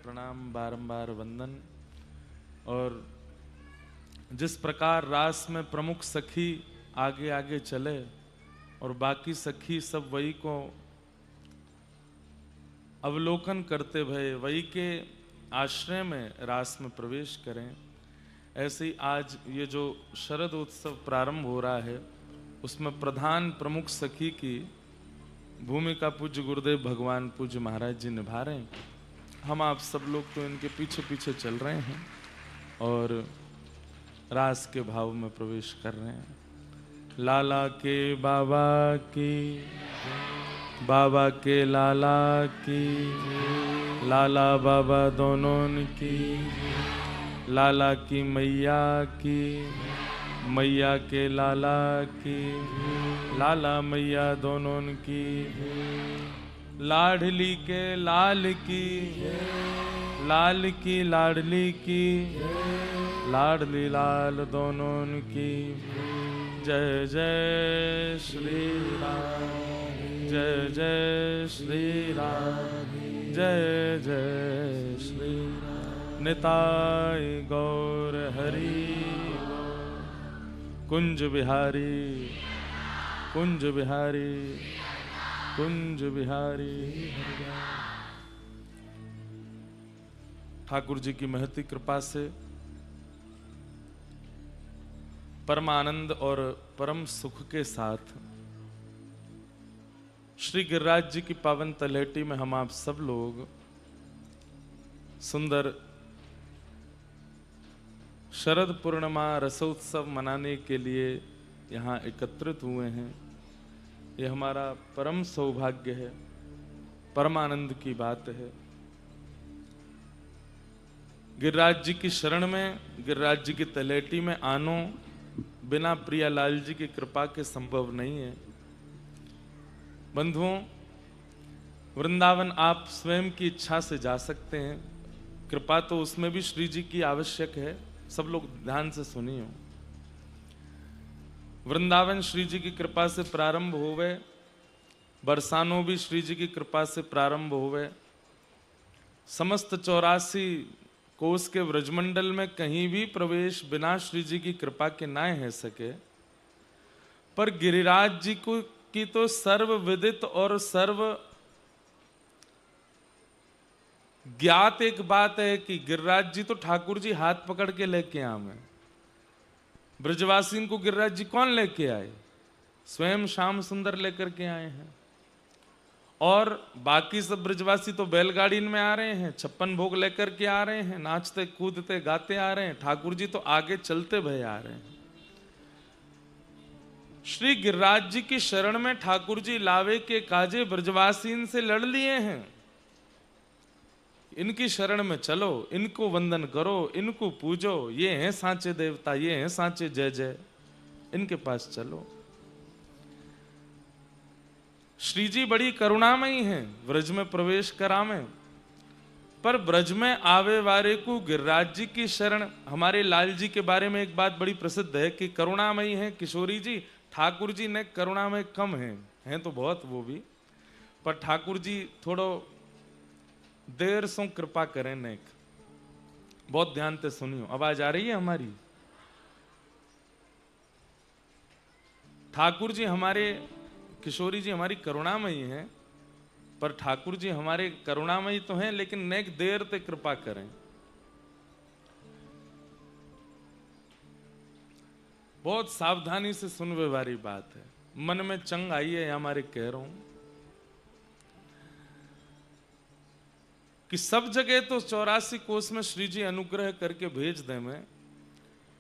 प्रणाम, बारंबार वंदन। और जिस प्रकार रास में प्रमुख सखी आगे आगे चले और बाकी सखी सब वही को अवलोकन करते भये वही के आश्रय में रास में प्रवेश करें, ऐसे ही आज ये जो शरद उत्सव प्रारंभ हो रहा है उसमें प्रधान प्रमुख सखी की भूमिका पूज्य गुरुदेव भगवान पूज्य महाराज जी निभा रहे हैं। हम आप सब लोग तो इनके पीछे पीछे चल रहे हैं और रास के भाव में प्रवेश कर रहे हैं। लाला के बाबा की, बाबा के लाला की, लाला बाबा दोनों की, लाला की मैया की, मैया के लाला की, लाला मैया दोनों की, लाडली के लाल की, लाल की लाडली की, लाडली लाल दोनों की। जय जय श्री राम, जय जय श्री राम, जय जय श्री राम। निताय गौर हरि, कुंज बिहारी, कुंज बिहारी, कुंज बिहारी। ठाकुर जी की महती कृपा से परम आनंद और परम सुख के साथ श्री गिरिराज जी की पावन तलहटी में हम आप सब लोग सुंदर शरद पूर्णिमा रसोत्सव मनाने के लिए यहाँ एकत्रित हुए हैं। ये हमारा परम सौभाग्य है, परम आनंद की बात है। गिरिराज जी की शरण में, गिरिराज जी की तलहटी में आनो बिना प्रियालाल जी की कृपा के संभव नहीं है। बंधुओं, वृंदावन आप स्वयं की इच्छा से जा सकते हैं, कृपा तो उसमें भी श्री जी की आवश्यक है। सब लोग ध्यान से सुनिए। वृंदावन श्री जी की कृपा से प्रारंभ होवे, बरसानो भी श्री जी की कृपा से प्रारंभ होवे। समस्त 84 कोस के व्रजमंडल में कहीं भी प्रवेश बिना श्री जी की कृपा के ना है सके। पर गिरिराज जी को की तो सर्व विदित और सर्व ज्ञात एक बात है कि गिरिराज जी तो ठाकुर जी हाथ पकड़ के लेके आए। ब्रजवासी को गिरिराज जी कौन लेके आए? स्वयं श्याम सुंदर लेकर के आए हैं। और बाकी सब ब्रजवासी तो बैलगाड़ी में आ रहे हैं, 56 भोग लेकर के आ रहे हैं, नाचते कूदते गाते आ रहे हैं। ठाकुर जी तो आगे चलते भये आ रहे हैं। श्री गिरिराज जी की शरण में ठाकुर जी लावे के काजे ब्रजवासी से लड़ लिए हैं। इनकी शरण में चलो, इनको वंदन करो, इनको पूजो, ये हैं सांचे देवता, ये हैं सांचे जय जय, इनके पास चलो। श्री जी बड़ी करुणामयी हैं, ब्रज में प्रवेश करावे। पर ब्रज में आवे वारे को गिरिराज जी की शरण। हमारे लाल जी के बारे में एक बात बड़ी प्रसिद्ध है कि करुणामयी हैं किशोरी जी। ठाकुर जी ने करुणामय कम हैं तो बहुत वो भी, पर ठाकुर जी थोड़ो देर सो कृपा करें नेक। बहुत ध्यान से सुनियो, आवाज आ रही है हमारी? ठाकुर जी हमारे, किशोरी जी हमारी करुणामयी हैं, पर ठाकुर जी हमारे करुणामयी तो हैं लेकिन नेक देर ते कृपा करें। बहुत सावधानी से सुनने वाली बात है। मन में चंग आई है हमारे कह रहा हूं कि सब जगह तो 84 कोस में श्री जी अनुग्रह करके भेज दे में,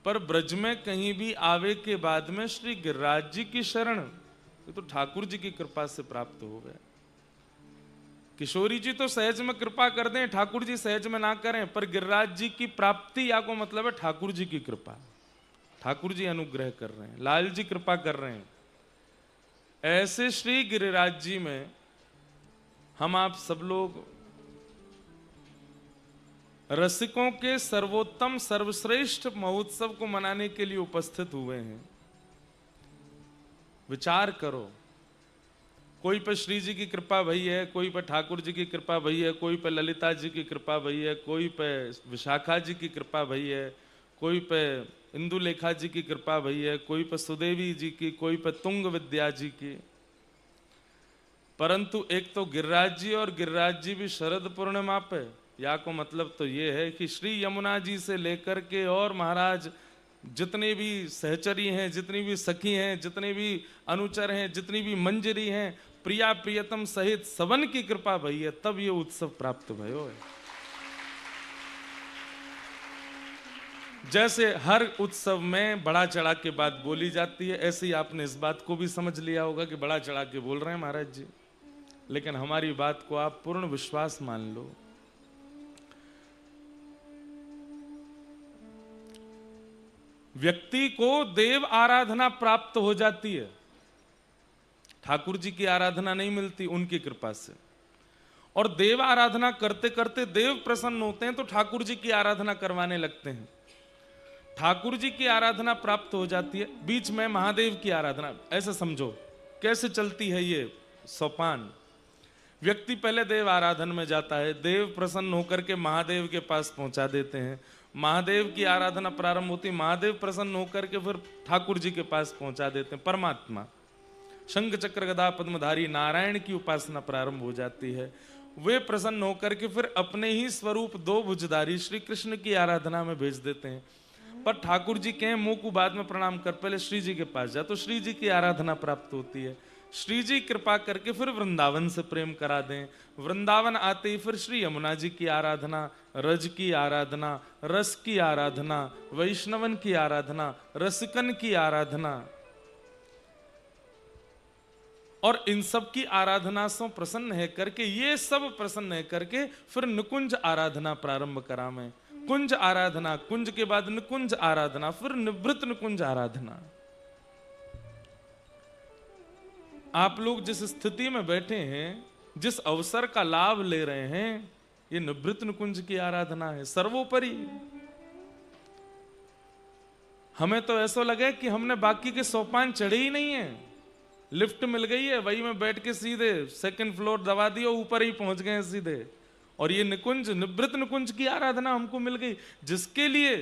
पर ब्रज में कहीं भी आवे के बाद में श्री गिरिराज जी की शरण तो ठाकुर जी की कृपा से प्राप्त हो गए। किशोरी जी तो सहज में कृपा कर दें, ठाकुर जी सहज में ना करें, पर गिरिराज जी की प्राप्ति या को मतलब है ठाकुर जी की कृपा। ठाकुर जी अनुग्रह कर रहे हैं, लाल जी कृपा कर रहे हैं। ऐसे श्री गिरिराज जी में हम आप सब लोग रसिकों के सर्वोत्तम सर्वश्रेष्ठ महोत्सव को मनाने के लिए उपस्थित हुए हैं। विचार करो, कोई पे श्री जी की कृपा भई है, कोई पे ठाकुर जी की कृपा भई है, कोई पे ललिता जी की कृपा भई है, कोई पे विशाखा जी की कृपा भई है, कोई पे इंदुलेखा जी की कृपा भई है, कोई पे सुदेवी जी की, कोई पे तुंग विद्या जी की। परंतु एक तो गिरिराज जी और गिरिराज जी भी शरद पूर्णिमा पे, या को मतलब तो ये है कि श्री यमुना जी से लेकर के और महाराज जितने भी सहचरी हैं, जितनी भी सखी हैं, जितने भी अनुचर हैं, जितनी भी मंजरी हैं, प्रिया प्रियतम सहित सबन की कृपा भई है, तब ये उत्सव प्राप्त भयो है। जैसे हर उत्सव में बढ़ा चढ़ा के बात बोली जाती है, ऐसे ही आपने इस बात को भी समझ लिया होगा कि बढ़ा चढ़ा के बोल रहे हैं महाराज जी, लेकिन हमारी बात को आप पूर्ण विश्वास मान लो। व्यक्ति को देव आराधना प्राप्त हो जाती है, ठाकुर जी की आराधना नहीं मिलती उनकी कृपा से। और देव आराधना करते करते देव प्रसन्न होते हैं तो ठाकुर जी की आराधना करवाने लगते हैं, ठाकुर जी की आराधना प्राप्त हो जाती है। बीच में महादेव की आराधना, ऐसे समझो कैसे चलती है ये सोपान। व्यक्ति पहले देव आराधन में जाता है, देव प्रसन्न होकर के महादेव के पास पहुंचा देते हैं, महादेव की आराधना प्रारंभ होती है, महादेव प्रसन्न होकर के फिर ठाकुर जी के पास पहुंचा देते हैं। परमात्मा शंख चक्र गदा पद्मधारी नारायण की उपासना प्रारंभ हो जाती है, वे प्रसन्न होकर के फिर अपने ही स्वरूप दो भुजधारी श्री कृष्ण की आराधना में भेज देते हैं। पर ठाकुर जी कहें मुंह को बाद में प्रणाम कर, पहले श्री जी के पास जा, तो श्री जी की आराधना प्राप्त होती है। श्री जी कृपा करके फिर वृंदावन से प्रेम करा दें, वृंदावन आते ही फिर श्री यमुना जी की आराधना, रज की आराधना, रस की आराधना, वैष्णवन की आराधना, रसिकन की आराधना, और इन सब की आराधना से प्रसन्न है करके, ये सब प्रसन्न है करके फिर निकुंज आराधना प्रारंभ करा में। कुंज आराधना, कुंज के बाद निकुंज आराधना, फिर निवृत्त निकुंज आराधना। आप लोग जिस स्थिति में बैठे हैं, जिस अवसर का लाभ ले रहे हैं, ये निवृत्त निकुंज की आराधना है सर्वोपरि। हमें तो ऐसा लगे कि हमने बाकी के सोपान चढ़े ही नहीं है, लिफ्ट मिल गई है, वही में बैठ के सीधे सेकंड फ्लोर दबा दिया, ऊपर ही पहुंच गए सीधे। और ये निकुंज, निवृत्त निकुंज की आराधना हमको मिल गई, जिसके लिए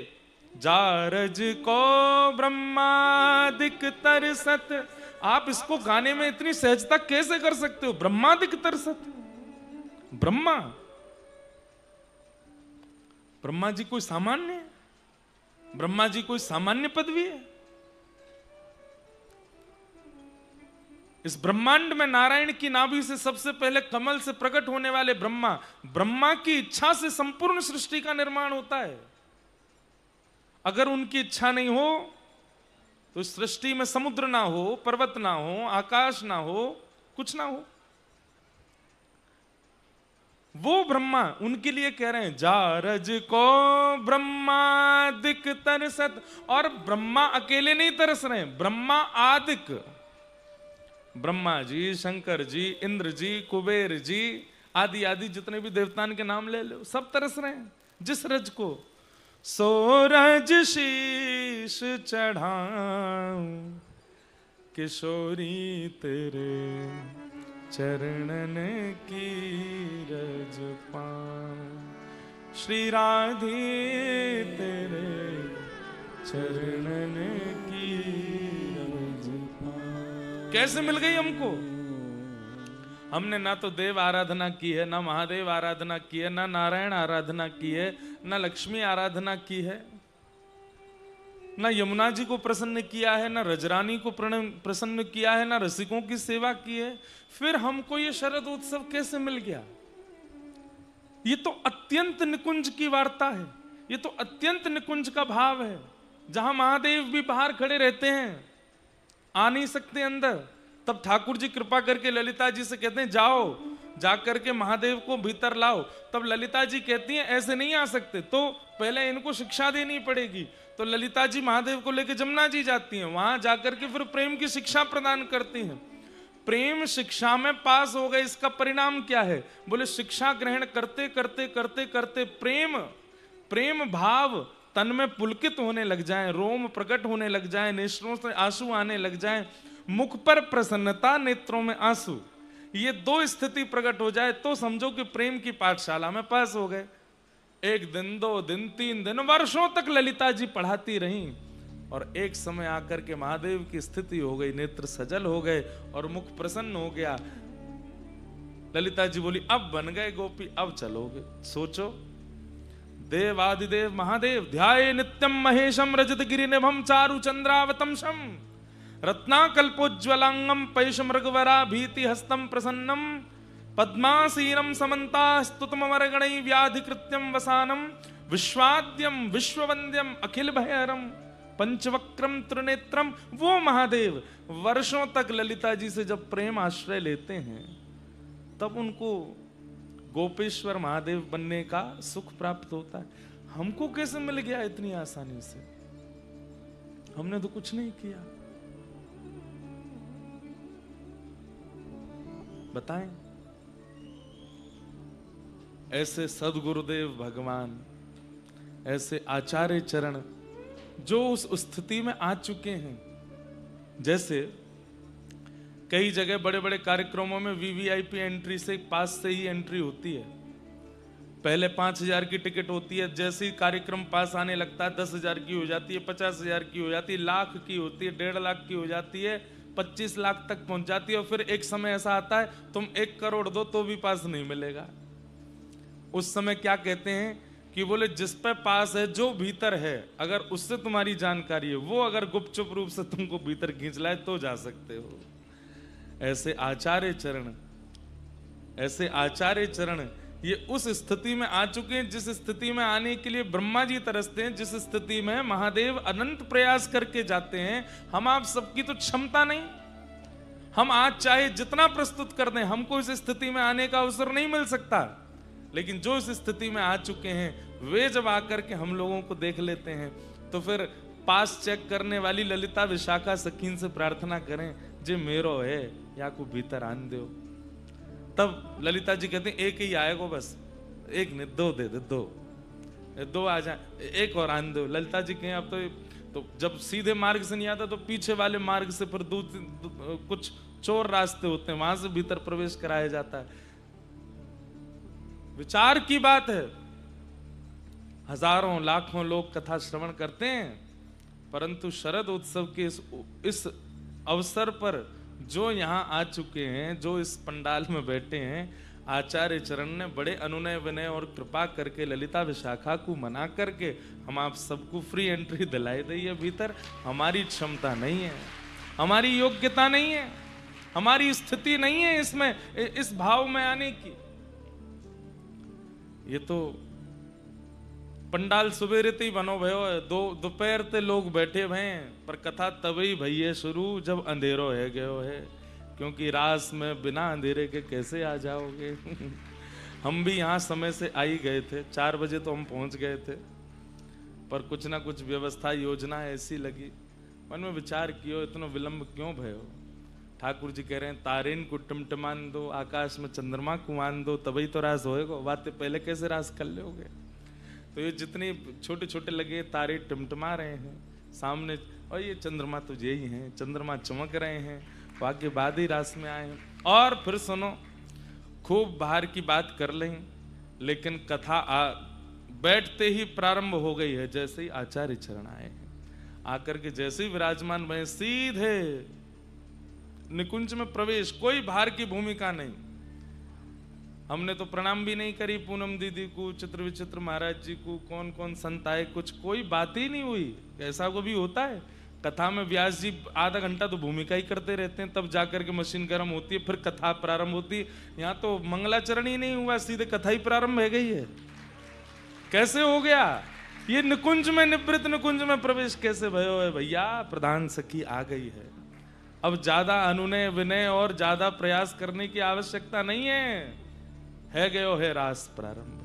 जारज को ब्रह्मादिक तरसत। आप इसको गाने में इतनी सहजता कैसे कर सकते हो? ब्रह्मादिक तरसत, ब्रह्मा, ब्रह्मा जी कोई सामान्य है? ब्रह्मा जी कोई सामान्य पदवी है? इस ब्रह्मांड में नारायण की नाभि से सबसे पहले कमल से प्रकट होने वाले ब्रह्मा, ब्रह्मा की इच्छा से संपूर्ण सृष्टि का निर्माण होता है। अगर उनकी इच्छा नहीं हो तो इस सृष्टि में समुद्र ना हो, पर्वत ना हो, आकाश ना हो, कुछ ना हो। वो ब्रह्मा, उनके लिए कह रहे हैं जारज को ब्रह्मादिक तरसत। और ब्रह्मा अकेले नहीं तरस रहे हैं, ब्रह्मा आदिक, ब्रह्मा जी, शंकर जी, इंद्र जी, कुबेर जी, आदि आदि जितने भी देवताओं के नाम ले लो, सब तरस रहे हैं जिस रज को। सो रज शीश चढ़ाऊं किशोरी तेरे चरणन की रज पाऊं, श्री राधे तेरे चरणन की रज पाऊं। कैसे मिल गई हमको? हमने ना तो देव आराधना की है, ना महादेव आराधना की है, ना नारायण आराधना की है, ना लक्ष्मी आराधना की है, ना यमुना जी को प्रसन्न किया है, ना रजरानी को प्रसन्न किया है, ना रसिकों की सेवा की है। फिर हमको ये शरद उत्सव कैसे मिल गया? ये तो अत्यंत निकुंज की वार्ता है, ये तो अत्यंत निकुंज का भाव है, जहां महादेव भी बाहर खड़े रहते हैं, आ नहीं सकते अंदर। तब ठाकुर जी कृपा करके ललिता जी से कहते हैं जाओ, जाकर के महादेव को भीतर लाओ। तब ललिता जी कहती हैं ऐसे नहीं आ सकते, तो पहले इनको शिक्षा देनी पड़ेगी। तो ललिता जी महादेव को लेकर जमुना जी जाती हैं, वहां जाकर के फिर प्रेम की शिक्षा प्रदान करती हैं। प्रेम शिक्षा में पास हो गए, इसका परिणाम क्या है? बोले शिक्षा ग्रहण करते करते करते करते प्रेम, प्रेम भाव तन में पुलकित होने लग जाए, रोम प्रकट होने लग जाए, नेत्रों से आंसू आने लग जाए, मुख पर प्रसन्नता, नेत्रों में आंसू। ये दो स्थिति प्रकट हो जाए तो समझो कि प्रेम की पाठशाला में पास हो गए। 1 दिन 2 दिन 3 दिन वर्षों तक ललिता जी पढ़ाती रहीं और एक समय आकर के महादेव की स्थिति हो गई, नेत्र सजल हो गए और मुख प्रसन्न हो गया। ललिता जी बोली अब बन गए गोपी, अब चलोगे। सोचो, देवादिदेव महादेव ध्याये नित्यम महेशम रजत गिरि निभम चारु चंद्रावतंशम रत्नाकल्पोज्ज्वलांगम पैश मृगवरा भीति हस्तम प्रसन्नम पद्मासीनम समन्ता स्तुतमरगणै व्याधिकृत्यम वसानम विश्वाद्यम विश्ववंद्यम अखिल भयहरम पंचवक्रम त्रिनेत्रम। वो महादेव वर्षों तक ललिता जी से जब प्रेम आश्रय लेते हैं तब उनको गोपेश्वर महादेव बनने का सुख प्राप्त होता है। हमको कैसे मिल गया इतनी आसानी से? हमने तो कुछ नहीं किया। बताएं। ऐसे सदगुरुदेव भगवान, ऐसे आचार्य चरण जो उस स्थिति में आ चुके हैं। जैसे कई जगह बड़े बड़े कार्यक्रमों में वीवीआईपी एंट्री से पास से ही एंट्री होती है। पहले 5,000 की टिकट होती है, जैसे ही कार्यक्रम पास आने लगता है 10,000 की हो जाती है, 50,000 की हो जाती है, लाख की होती है, 1.5 लाख की हो जाती है, 25 लाख तक पहुंच जाती है। और फिर एक समय ऐसा आता है तुम 1 करोड़ दो तो भी पास नहीं मिलेगा। उस समय क्या कहते हैं कि बोले जिस पे पास है, जो भीतर है, अगर उससे तुम्हारी जानकारी है, वो अगर गुपचुप रूप से तुमको भीतर खींच लाए तो जा सकते हो। ऐसे आचार्य चरण ये उस स्थिति में आ चुके हैं जिस स्थिति में आने के लिए ब्रह्मा जी तरसते हैं, जिस स्थिति में महादेव अनंत प्रयास करके जाते हैं। हम आप सबकी तो क्षमता नहीं। हम आज चाहे जितना प्रस्तुत कर दें, हमको इस स्थिति में आने का अवसर नहीं मिल सकता। लेकिन जो इस स्थिति में आ चुके हैं वे जब आकर के हम लोगों को देख लेते हैं तो फिर पास चेक करने वाली ललिता विशाखा सखीन से प्रार्थना करें, जे मेरो है या को भीतर आन दो। तब ललिता जी कहते हैं एक ही आएगा, बस एक नहीं, 2 दे दे, 2 आ जाए, एक और आन दो। ललिता जी कहें अब तो जब सीधे मार्ग से नहीं आता तो पीछे वाले मार्ग से फिर कुछ चोर रास्ते होते हैं, वहां से भीतर प्रवेश कराया जाता है। विचार की बात है, हजारों लाखों लोग कथा श्रवण करते हैं, परंतु शरद उत्सव के इस अवसर पर जो यहाँ आ चुके हैं, जो इस पंडाल में बैठे हैं, आचार्य चरण ने बड़े अनुनय विनय और कृपा करके ललिता विशाखा को मना करके हम आप सबको फ्री एंट्री दिलाई दी है भीतर। हमारी क्षमता नहीं है, हमारी योग्यता नहीं है, हमारी स्थिति नहीं है इसमें, इस भाव में आने की। ये तो पंडाल सुबेरे ही बनो भयो, दोपहर ते लोग बैठे भय, पर कथा तभी भैये शुरू जब अंधेरो है गयो है, क्योंकि रास में बिना अंधेरे के कैसे आ जाओगे। हम भी यहाँ समय से आ ही गए थे, 4 बजे तो हम पहुंच गए थे, पर कुछ ना कुछ व्यवस्था योजना ऐसी लगी। मन में विचार कियो इतना विलंब क्यों भयो। ठाकुर जी कह रहे हैं तारेन को टिमटिमान दो, आकाश में चंद्रमा को मान दो, तभी तो रास होएगा। बातें पहले कैसे रास कर लोगे। तो ये जितने छोटे छोटे लगे तारे टिमटिमा रहे हैं सामने, और ये चंद्रमा तो यही हैं, चंद्रमा चमक रहे हैं, वाक्य बाद ही रास में आए हैं। और फिर सुनो, खूब बाहर की बात कर लें, लेकिन कथा बैठते ही प्रारंभ हो गई है। जैसे ही आचार्य चरण आए हैं, आकर के जैसे ही विराजमान भए, सीधे निकुंज में प्रवेश, कोई बाहर की भूमिका नहीं। हमने तो प्रणाम भी नहीं करी पूनम दीदी को, चित्र विचित्र महाराज जी को, कौन कौन संत आए, कुछ कोई बात ही नहीं हुई। ऐसा को भी होता है कथा में, व्यास जी आधा घंटा तो भूमिका ही करते रहते हैं, तब जाकर के मशीन गर्म होती है, फिर कथा प्रारंभ होती है। यहाँ तो मंगलाचरण ही नहीं हुआ, सीधे कथा ही प्रारंभ हो गई है। कैसे हो गया ये? निकुंज में, निवृत्त निकुंज में प्रवेश कैसे भयो है भैया? प्रधान सखी आ गई है। अब ज्यादा अनुनय विनय और ज्यादा प्रयास करने की आवश्यकता नहीं है गयो है रास प्रारंभ।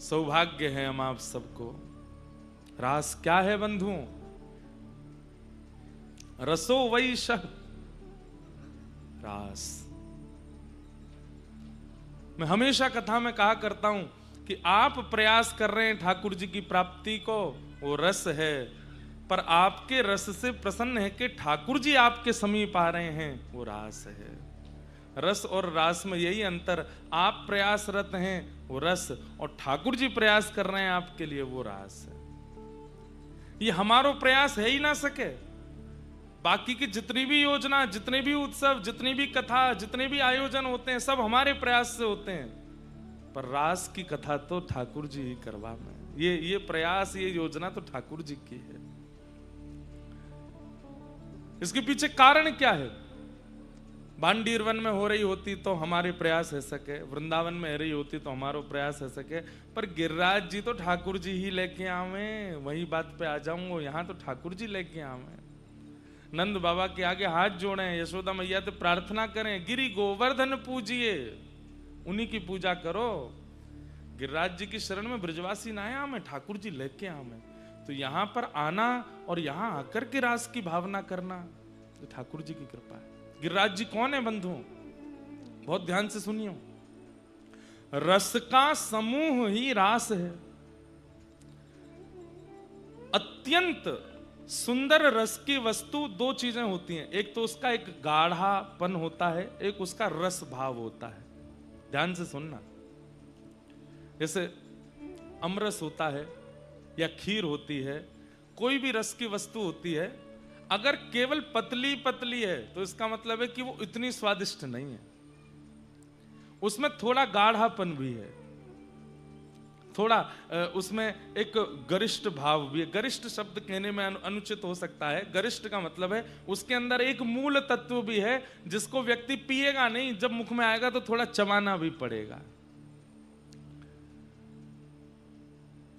सौभाग्य है हम आप सबको। रास क्या है बंधुओं? रसो वैशः रास। मैं हमेशा कथा में कहा करता हूं कि आप प्रयास कर रहे हैं ठाकुर जी की प्राप्ति को, वो रस है, पर आपके रस से प्रसन्न है कि ठाकुर जी आपके समीप आ रहे हैं, वो रास है। रस और रास में यही अंतर, आप प्रयासरत हैं वो रस, और ठाकुर जी प्रयास कर रहे हैं आपके लिए, वो रास है। ये हमारो प्रयास है ही ना सके। बाकी की जितनी भी योजना, जितने भी उत्सव, जितनी भी कथा, जितने भी आयोजन होते हैं, सब हमारे प्रयास से होते हैं, पर रास की कथा तो ठाकुर जी ही करवा में। ये प्रयास, ये योजना तो ठाकुर जी की है। इसके पीछे कारण क्या है? भांडीर वन में हो रही होती तो हमारे प्रयास है सके, वृंदावन में हो रही होती तो हमारा प्रयास है सके, पर गिरिराज जी तो ठाकुर जी ही लेके आवे। वही बात पे आ जाऊंगा, यहाँ तो ठाकुर जी लेके आवे। नंद बाबा के आगे हाथ जोड़े, यशोदा मैया तो प्रार्थना करें, गिरि गोवर्धन पूजिए, उन्हीं की पूजा करो। गिरिराज जी की शरण में ब्रजवासी ना आए, ठाकुर जी लेके आवे। तो यहाँ पर आना और यहाँ आकर के रास की भावना करना, तो ठाकुर जी की कृपा है। गिरिराज जी कौन है बंधु? बहुत ध्यान से सुनियो। रस का समूह ही रास है। अत्यंत सुंदर रस की वस्तु दो चीजें होती हैं, एक तो उसका एक गाढ़ापन होता है, एक उसका रस भाव होता है। ध्यान से सुनना। जैसे अमरस होता है या खीर होती है, कोई भी रस की वस्तु होती है, अगर केवल पतली पतली है तो इसका मतलब है कि वो इतनी स्वादिष्ट नहीं है, उसमें थोड़ा गाढ़ापन भी है, थोड़ा उसमें एक गरिष्ठ भाव भी है। गरिष्ठ शब्द कहने में अनुचित हो सकता है। गरिष्ठ का मतलब है उसके अंदर एक मूल तत्व भी है जिसको व्यक्ति पिएगा नहीं, जब मुख में आएगा तो थोड़ा चबाना भी पड़ेगा।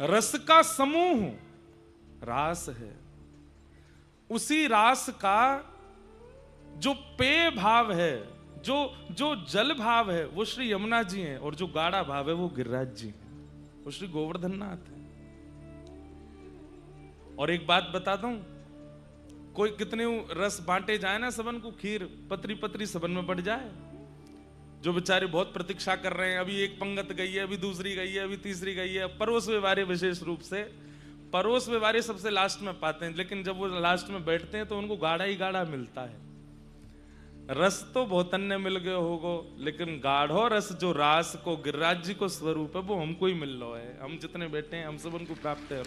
रस का समूह रास है। उसी रास का जो पेय भाव है, जो जल भाव है, वो श्री यमुना जी हैं, और जो गाढ़ा भाव है वो गिरिराज जी हैं, वो श्री गोवर्धन नाथ है। और एक बात बता दूं, कोई कितने रस बांटे जाए ना सबन को, खीर पतरी पतरी सबन में बढ़ जाए, जो बेचारे बहुत प्रतीक्षा कर रहे हैं, अभी एक पंगत गई है, अभी दूसरी गई है, अभी तीसरी गई है। परोस व्यवहारे विशेष रूप से परोस व्यवहारे सबसे लास्ट में पाते हैं, लेकिन जब वो लास्ट में बैठते हैं तो उनको गाढ़ा ही गाढ़ा मिलता है। रस तो बहुत अन्य मिल गए होगो, लेकिन गाढ़ो रस जो रास को गिरिराज जी को स्वरूप है वो हमको ही मिल रहा है। हम जितने बैठे हैं हम सब उनको प्राप्त है।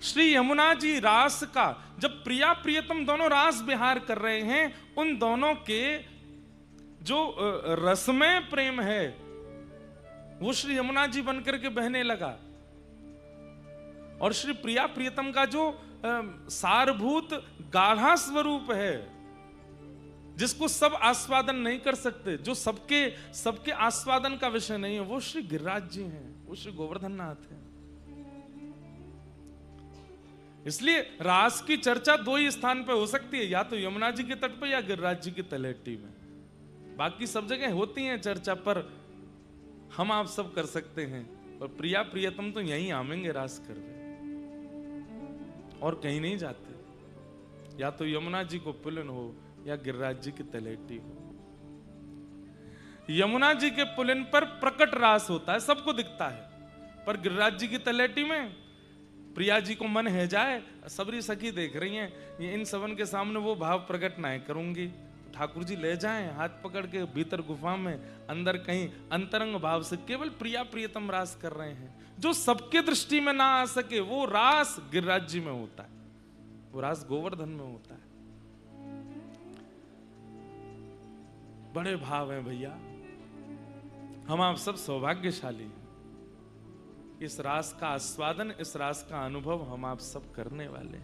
श्री यमुना जी रास का जब प्रिया प्रियतम दोनों रास विहार कर रहे हैं, उन दोनों के जो रसमय प्रेम है वो श्री यमुना जी बनकर के बहने लगा। और श्री प्रिया प्रियतम का जो सारभूत गाढ़ा स्वरूप है, जिसको सब आस्वादन नहीं कर सकते, जो सबके आस्वादन का विषय नहीं है, वो श्री गिरिराज जी हैं, वो श्री गोवर्धन नाथ हैं। इसलिए रास की चर्चा दो ही स्थान पे हो सकती है, या तो यमुना जी के तट पे या गिरिराज जी की तलहटी में। बाकी सब जगह होती है चर्चा, पर हम आप सब कर सकते हैं। और प्रिया प्रियतम तो यहीं आवेंगे रास करवे, और कहीं नहीं जाते। या तो यमुना जी को पुलिन हो या गिरिराज जी की तलहटी हो। यमुना जी के पुलिन पर प्रकट रास होता है, सबको दिखता है, पर गिरिराज जी की तलहटी में प्रिया जी को मन है जाए, सबरी सखी देख रही हैं, ये इन सबन के सामने वो भाव प्रकट ना करूंगी, ठाकुर जी ले जाएं हाथ पकड़ के भीतर गुफा में, अंदर कहीं अंतरंग भाव से केवल प्रिया प्रियतम रास कर रहे हैं। जो सबके दृष्टि में ना आ सके वो रास गिरिराज जी में होता है, वो रास गोवर्धन में होता है। बड़े भाव हैं भैया, हम आप सब सौभाग्यशाली हैं। इस रास का आस्वादन, इस रास का अनुभव हम आप सब करने वाले।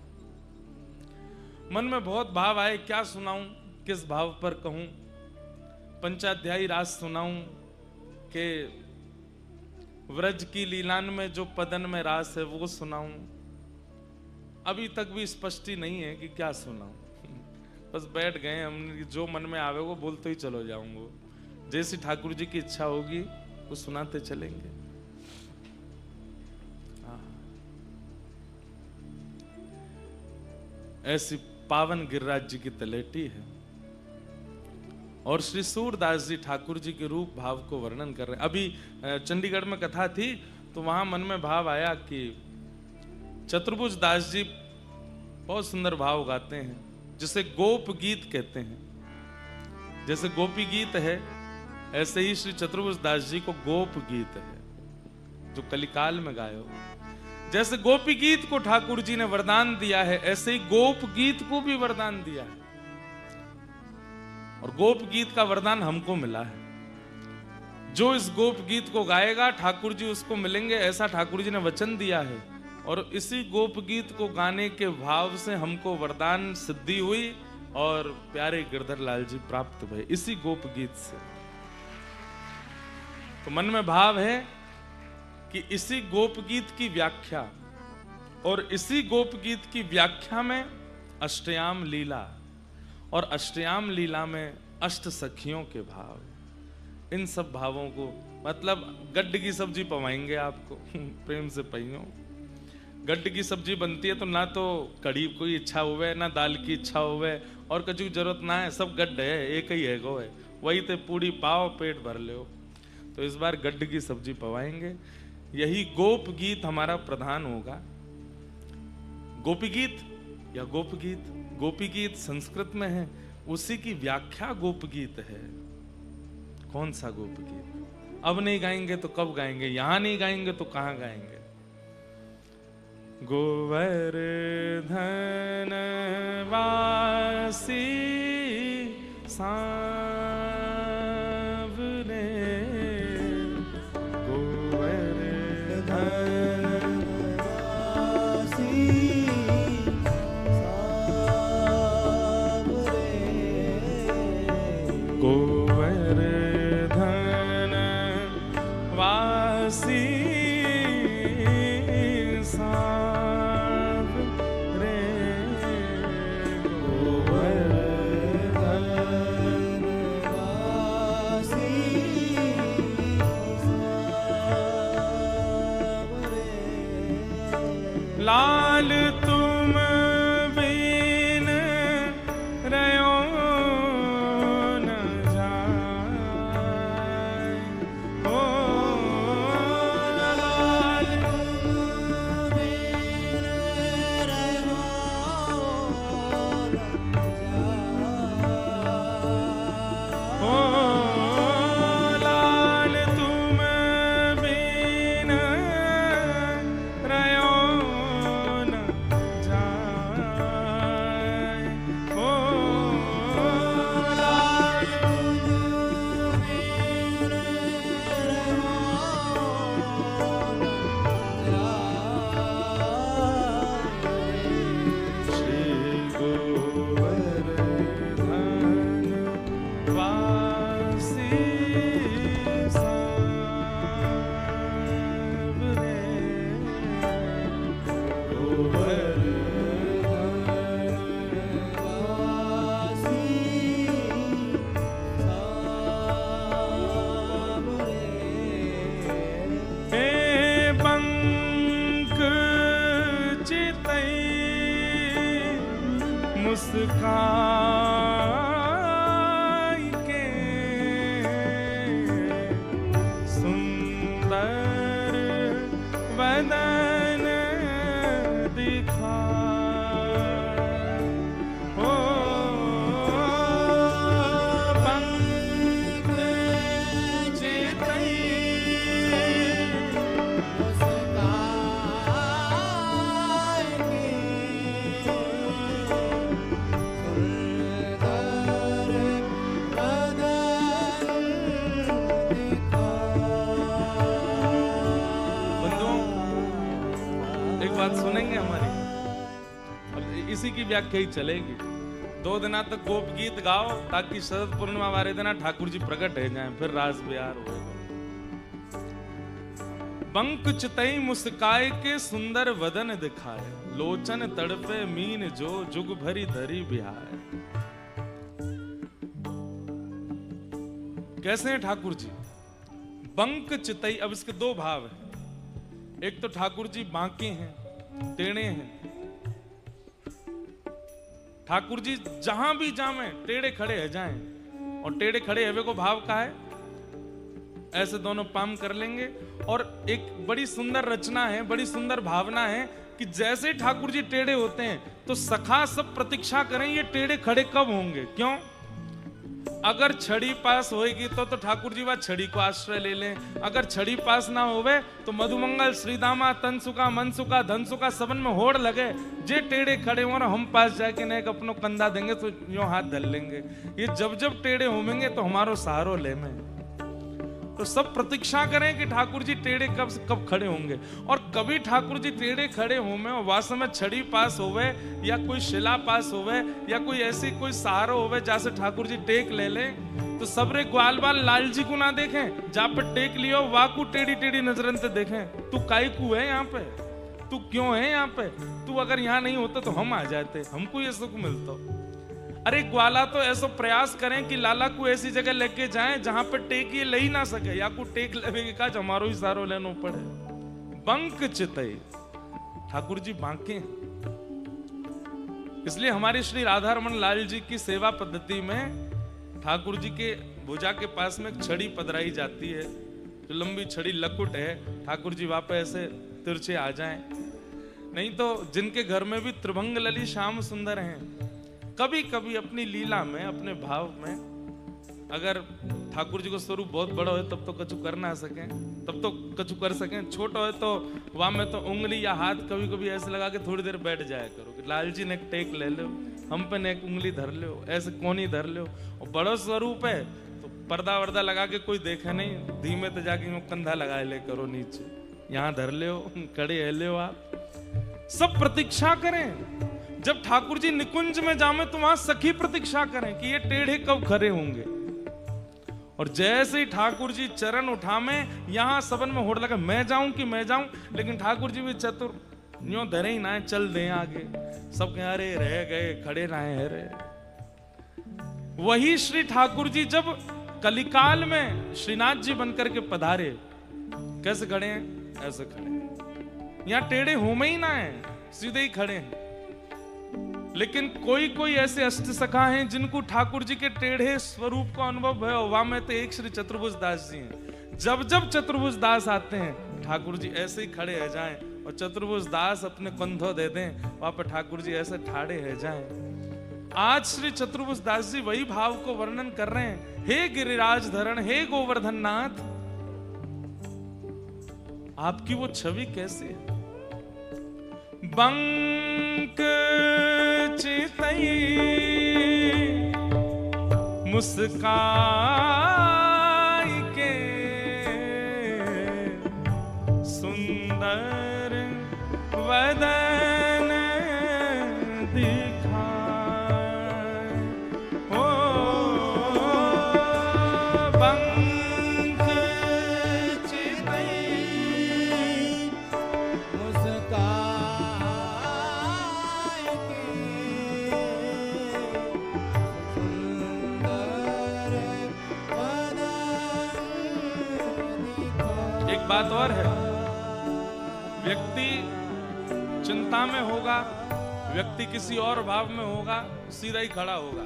मन में बहुत भाव आए, क्या सुनाऊं, किस भाव पर कहूं। पंचाध्यायी रास सुनाऊं कि व्रज की लीलान में जो पदन में रास है वो सुनाऊं। अभी तक भी स्पष्टी नहीं है कि क्या सुनाऊं। बस बैठ गए हम, जो मन में आवे वो बोलते ही चलो जाऊंगा। जैसी ठाकुर जी की इच्छा होगी वो सुनाते चलेंगे। ऐसी पावन गिरिराज जी की तलहटी है। और श्री सूरदास जी ठाकुर जी के रूप भाव को वर्णन कर रहे हैं। अभी चंडीगढ़ में कथा थी तो वहां मन में भाव आया कि चतुर्भुज दास जी बहुत सुंदर भाव गाते हैं, जिसे गोप गीत कहते हैं। जैसे गोपी गीत है, ऐसे ही श्री चतुर्भुज दास जी को गोप गीत है जो कलिकाल में गायो। जैसे गोपी गीत को ठाकुर जी ने वरदान दिया है, ऐसे ही गोप गीत को भी वरदान दिया है। और गोप गीत का वरदान हमको मिला है। जो इस गोप गीत को गाएगा ठाकुर जी उसको मिलेंगे, ऐसा ठाकुर जी ने वचन दिया है। और इसी गोप गीत को गाने के भाव से हमको वरदान सिद्धि हुई और प्यारे गिरधर लाल जी प्राप्त हुए इसी गोप गीत से। तो मन में भाव है कि इसी गोप गीत की व्याख्या, और इसी गोप गीत की व्याख्या में अष्टयाम लीला, और अष्टयाम लीला में अष्ट सखियों के भाव, इन सब भावों को मतलब गड्ढ की सब्जी पवाएंगे आपको प्रेम से पहियो। गड्ढ की सब्जी बनती है तो ना तो कड़ी कोई इच्छा हुए, ना दाल की इच्छा हुए, और कछु की जरूरत ना है, सब गड्ढ है, एक ही है गो है, वही ते पूड़ी पाओ पेट भर लो। तो इस बार गड्ढ की सब्जी पवाएंगे। यही गोप गीत हमारा प्रधान होगा। गोपी गीत या गोप गीत, गोपी गीत संस्कृत में है, उसी की व्याख्या गोप गीत है। कौन सा गोप गीत? अब नहीं गाएंगे तो कब गाएंगे? यहां नहीं गाएंगे तो कहां गाएंगे? गोवर्धन वासी सांवरे, गोवर्धन वासी सांवरे, गोवर्धन वासी लाल तुम बिन रयो न जाए, ओ लाल तुम बिन रयो न जाए, ओ लाल तुम बिन रयो मुस्काई के सुंदर वदन दिखा, ओ पंख चितई मुस्काई के बात सुनेंगे हमारी। अब इसी की व्याख्या ही चलेगी। 2 दिना तक गोप गीत गाओ ताकि शरद पूर्णिमा वाले दिन ठाकुर जी प्रकट हो जाएं, फिर रास बिहार होगा। बंक चितई मुस्काए के सुंदर वदन दिखाए, लोचन तड़पे मीन जो जुग भरी धरी बिहार। कैसे हैं ठाकुर जी? बंक चितई। अब इसके 2 भाव हैं। एक तो ठाकुर जी बांके हैं, टेढ़े हैं। ठाकुर जी जहां भी जावे टेढ़े खड़े है जाएं, और टेढ़े खड़े हवे को भाव का है, ऐसे दोनों पाम कर लेंगे। और एक बड़ी सुंदर रचना है, बड़ी सुंदर भावना है कि जैसे ठाकुर जी टेढ़े होते हैं तो सखा सब प्रतीक्षा करें ये टेढ़े खड़े कब होंगे। क्यों? अगर छड़ी पास होएगी तो ठाकुर जी वह छड़ी को आश्रय ले लें। अगर छड़ी पास ना होवे तो मधुमंगल, श्रीदामा, तनसुका, मनसुका, धनसुका सबन में होड़ लगे, जे टेढ़े खड़े हो ना हम पास जाके ना एक अपनो कंधा देंगे तो यूं हाथ धर लेंगे। ये जब जब टेढ़े होंगे तो हमारो सहारो ले में। तो सब प्रतीक्षा करें कि ठाकुर जी टेढ़े कब खड़े होंगे। और कभी ठाकुर जी टेढ़े खड़े होंगे और वास्तव में छड़ी पास होवे या कोई शिला पास होवे या कोई ऐसी कोई सहारा होवे जैसे ठाकुर जी टेक ले ले, तो सबरे ग्वाल बाल लाल जी को ना देखें, जहाँ पे टेक लियो वाकू टेढ़ी टेढ़ी नजरन से देखें। तू काई को है यहाँ पे, तू क्यों है यहाँ पे, तू अगर यहाँ नहीं होता तो हम आ जाते, हमको ये सुख मिलता। अरे ग्वाला तो ऐसा प्रयास करें कि लाला को ऐसी जगह लेके जाएं जहां पर टेक ये ले ही ना सके, या को टेक लेवे का हमारो ही सारो लेनो पड़े। बंक चिते ठाकुर जी बांके। इसलिए हमारे श्री राधारमण लाल जी की सेवा पद्धति में ठाकुर जी के भुजा के पास में एक छड़ी पधराई जाती है, जो लंबी छड़ी लकुट है। ठाकुर जी वहां पे ऐसे तिरछे आ जाएं। नहीं तो जिनके घर में भी त्रिभंग लली श्याम सुंदर हैं, कभी कभी अपनी लीला में, अपने भाव में, अगर ठाकुर जी को स्वरूप बहुत बड़ा हो तब तो कछु कर ना सके, तब तो कछु कर सकें। छोटा हो तो वहां में तो उंगली या हाथ कभी कभी ऐसे लगा के थोड़ी देर बैठ जाया करो कि लाल जी ने एक टेक ले लो, हम पे ने एक उंगली धर लो, ऐसे कोनी धर लो। और बड़ा स्वरूप है तो पर्दा वर्दा लगा के कोई देखे नहीं, धीमे तो जाके कंधा लगा ले करो नीचे, यहाँ धर लो, कड़े है लो। आप सब प्रतीक्षा करें। जब ठाकुर जी निकुंज में जामे तो वहां सखी प्रतीक्षा करें कि ये टेढ़े कब खड़े होंगे। और जैसे ही ठाकुर जी चरण उठामे, यहां सबन में होड़ लगा मैं जाऊं कि मैं जाऊं, लेकिन ठाकुर जी भी चतुर, यूं धरे ही ना चल दे आगे। सब कह अरे रह गए, खड़े रहे रे। वही श्री ठाकुर जी जब कलिकाल में श्रीनाथ जी बनकर के पधारे, कैसे खड़े हैं? ऐसे खड़े हैं। यहां टेढ़े होमे ही ना है, सीधे ही खड़े हैं। लेकिन कोई कोई ऐसे अष्ट सखा हैं जिनको ठाकुर जी के टेढ़े स्वरूप का अनुभव है। वहां में तो एक श्री चतुर्भुज दास जी हैं। जब जब चतुर्भुज दास आते हैं ठाकुर जी ऐसे ही खड़े रह जाएं, और चतुर्भुज दास अपने कंधों दे दें, वहां पर ठाकुर जी ऐसे ठाड़े रह जाएं। आज श्री चतुर्भुज दास जी वही भाव को वर्णन कर रहे हैं। हे गिरिराज धरण, हे गोवर्धन नाथ, आपकी वो छवि कैसी है। बंक चितई मुस्काई के सुंदर वदन दिखाए। ओ बंक चितई मुस्काई बात और है, व्यक्ति चिंता में होगा, व्यक्ति किसी और भाव में होगा, सीधा ही खड़ा होगा।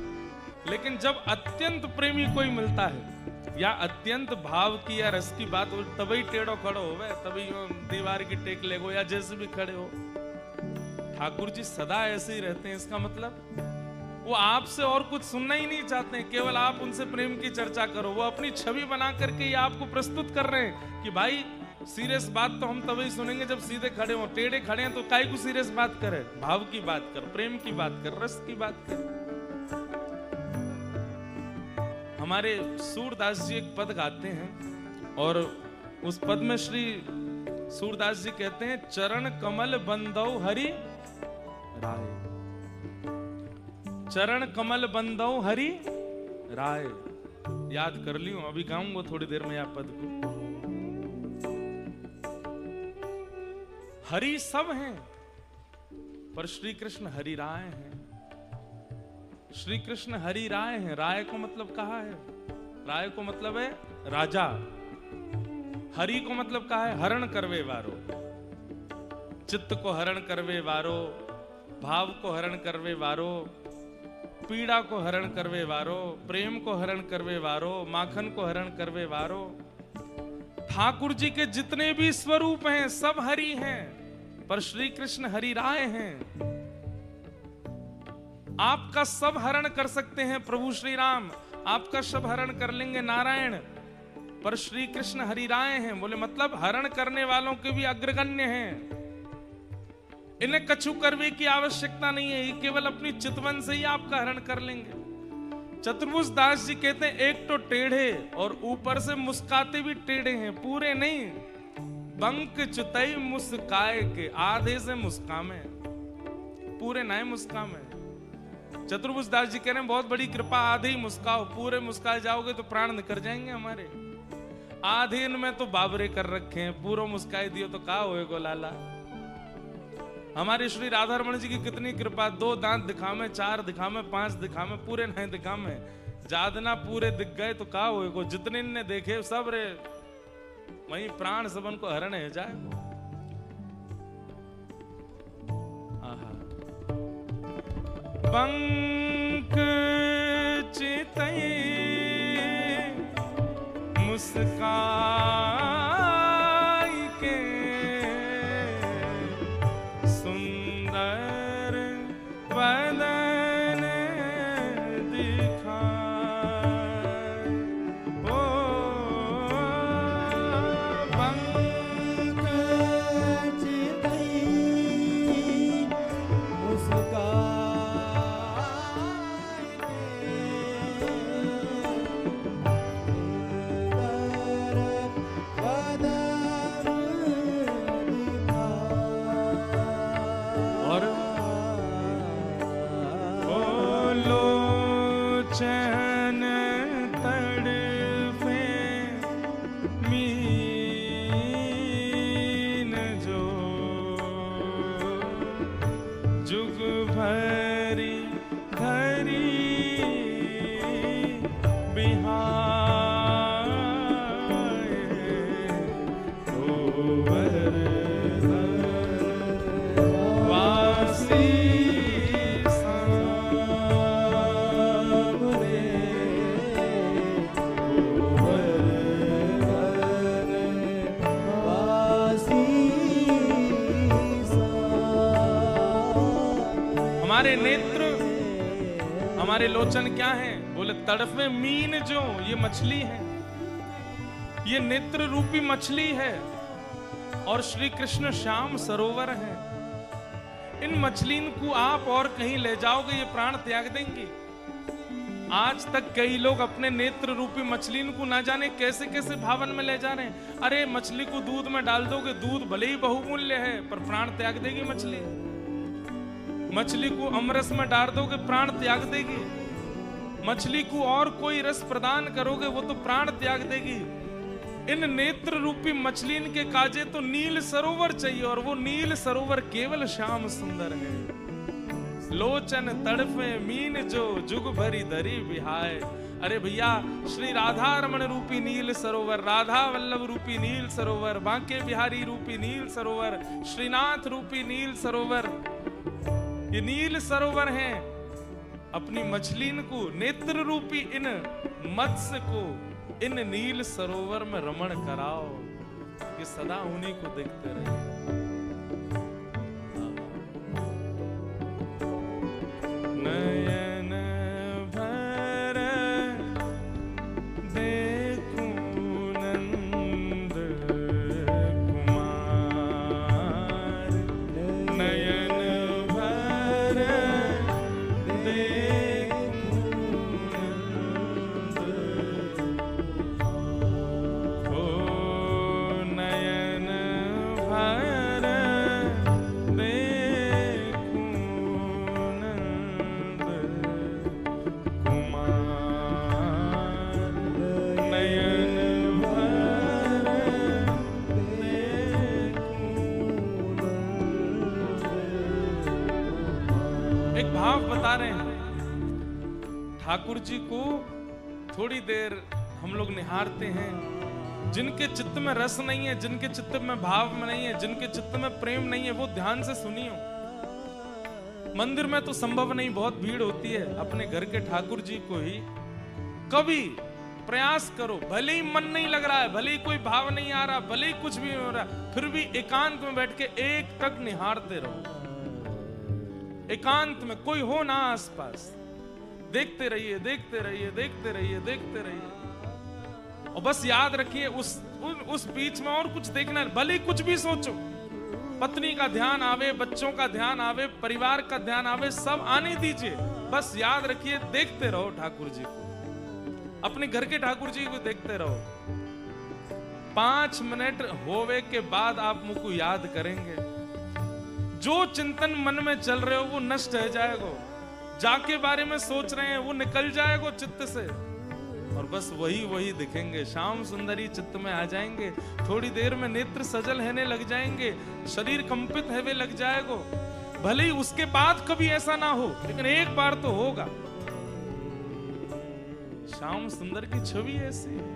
लेकिन जब अत्यंत प्रेमी कोई मिलता है या अत्यंत भाव की या रस की बात हो, तभी टेढ़ो खड़ो होवे, तभी दीवार की टेक लेगो या जैसे भी खड़े हो। ठाकुर जी सदा ऐसे ही रहते हैं। इसका मतलब वो आपसे और कुछ सुनना ही नहीं चाहते हैं, केवल आप उनसे प्रेम की चर्चा करो। वो अपनी छवि बना करके ये आपको प्रस्तुत कर रहे हैं कि भाई सीरियस बात तो हम तभी सुनेंगे जब सीधे खड़े हो। टेढ़े खड़े हैं तो काहे को सीरियस बात करे, भाव की बात कर, प्रेम की बात कर, रस की बात कर। हमारे सूरदास जी एक पद गाते हैं और उस पद में श्री सूरदास जी कहते हैं, चरण कमल बंदौ हरि राय। चरण कमल बंदौ हरि राय। याद कर लियो, अभी गाऊंगा थोड़ी देर में यह पद को। हरि सब हैं, पर श्री कृष्ण हरि राय हैं। श्री कृष्ण हरि राय हैं। राय को मतलब कहा है? राय को मतलब है राजा। हरि को मतलब कहा है हरण करवे वारो। चित्त को हरण करवे वारो, भाव को हरण करवे वारो, पीड़ा को हरण करवे वारो, प्रेम को हरण करवे वारो, माखन को हरण करवे वारो। ठाकुर जी के जितने भी स्वरूप हैं सब हरि हैं, पर श्री कृष्ण हरि राय हैं। आपका सब हरण कर सकते हैं प्रभु श्री राम। आपका सब हरण कर लेंगे नारायण, पर श्री कृष्ण हरिराय हैं। बोले मतलब हरण करने वालों के भी अग्रगण्य हैं, इन्हें कछु करने की आवश्यकता नहीं है, ये केवल अपनी चितवन से ही आपका हरण कर लेंगे। चतुर्भुज दास जी कहते हैं एक तो टेढ़े और ऊपर से मुस्काते भी टेढ़े हैं, पूरे नहीं। बंक चुतई मुस्काए के, आधे से मुस्कामे, पूरे नए मुस्कामे। चतुर्भुज दास जी कह रहे हैं बहुत बड़ी कृपा, आधे ही मुस्काओ, पूरे मुस्काए जाओगे तो प्राण निकल जाएंगे हमारे। आधे में तो बाबरे कर रखे हैं, पूरा मुस्काए दियो तो का होएगो लाला। हमारे श्री राधा रमण जी की कितनी कृपा, 2 दांत दिखावे, 4 दिखावे, 5 दिखावे, पूरे नहीं दिखावे। जादना पूरे दिख गए तो का होएगो, जितने ने देखे सब रे वही प्राण सबन को हरण है जाए। पंक चितई मुस्काई के, सुंदर बदन दिखाए। ओ पंक चितई मुस्काई चैन तड़पे मीन जो, जुग भरी धरी बिहाए। गोवर वासी हमारे नेत्र, हमारे लोचन क्या है? बोले तड़फे मीन जो, ये मछली है, ये नेत्र रूपी मछली है और श्री कृष्ण श्याम सरोवर है। इन मछलीन को आप और कहीं ले जाओगे ये प्राण त्याग देंगी। आज तक कई लोग अपने नेत्र रूपी मछलीन को ना जाने कैसे कैसे भावन में ले जा रहे हैं। अरे मछली को दूध में डाल दोगे, दूध भले ही बहुमूल्य है पर प्राण त्याग देगी मछली। मछली को अमरस में डाल दोगे प्राण त्याग देगी। मछली को और कोई रस प्रदान करोगे वो तो प्राण त्याग देगी। इन नेत्र रूपी मछलीन के काजे तो नील सरोवर चाहिए और वो नील सरोवर केवल श्याम सुंदर है। लोचन तड़फे मीन जो, जुग भरी धरी बिहाय। अरे भैया श्री राधा रमण रूपी नील सरोवर, राधा वल्लभ रूपी नील सरोवर, बांके बिहारी रूपी नील सरोवर, श्रीनाथ रूपी नील सरोवर, ये नील सरोवर हैं। अपनी मछलीन को, नेत्र रूपी इन मत्स्य को इन नील सरोवर में रमण कराओ, ये सदा उन्हीं को देखते रहे। नयन भर देखूं नंद कुमार, नयन भर देखूं, ओ नयन भर एक भाव बता रहे हैं। ठाकुर जी को थोड़ी देर हम लोग निहारते हैं। जिनके चित्त में रस नहीं है, जिनके चित्त में भाव में नहीं है, जिनके चित्त में प्रेम नहीं है, वो ध्यान से सुनियो। मंदिर में तो संभव नहीं, बहुत भीड़ होती है। अपने घर के ठाकुर जी को ही कभी प्रयास करो, भले ही मन नहीं लग रहा है, भले ही कोई भाव नहीं आ रहा, भले ही कुछ भी नहीं हो रहा, फिर भी एकांत में बैठ के एक टक निहारते रहो। एकांत में कोई हो ना आसपास, देखते रहिए, देखते रहिए, देखते रहिए, देखते रहिए। और बस याद रखिए उस बीच में और कुछ देखना है, भले कुछ भी सोचो, पत्नी का ध्यान आवे, बच्चों का ध्यान आवे, परिवार का ध्यान आवे, सब आने दीजिए। बस याद रखिए देखते रहो ठाकुर जी को, अपने घर के ठाकुर जी को देखते रहो। 5 मिनट होवे के बाद आप मुझको याद करेंगे, जो चिंतन मन में चल रहे हो वो नष्ट हो जाएगा, जाके बारे में सोच रहे हैं वो निकल जाएगा चित्त से, और बस वही दिखेंगे। श्याम सुंदरी चित्त में आ जाएंगे, थोड़ी देर में नेत्र सजल रहने लग जाएंगे, शरीर कंपित होने लग जाएगा। भले ही उसके बाद कभी ऐसा ना हो, लेकिन एक बार तो होगा। श्याम सुंदर की छवि ऐसी है।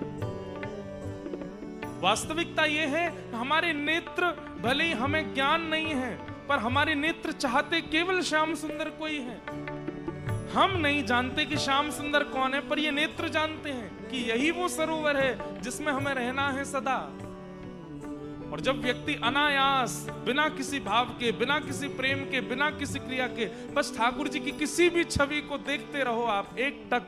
वास्तविकता यह है, हमारे नेत्र भले ही हमें ज्ञान नहीं है, पर हमारे नेत्र चाहते केवल श्याम सुंदर को ही है। हम नहीं जानते कि श्याम सुंदर कौन है, पर ये नेत्र जानते हैं कि यही वो सरोवर है जिसमें हमें रहना है सदा। और जब व्यक्ति अनायास, बिना किसी भाव के, बिना किसी प्रेम के, बिना किसी क्रिया के, बस ठाकुर जी की किसी भी छवि को देखते रहो आप, एक टक,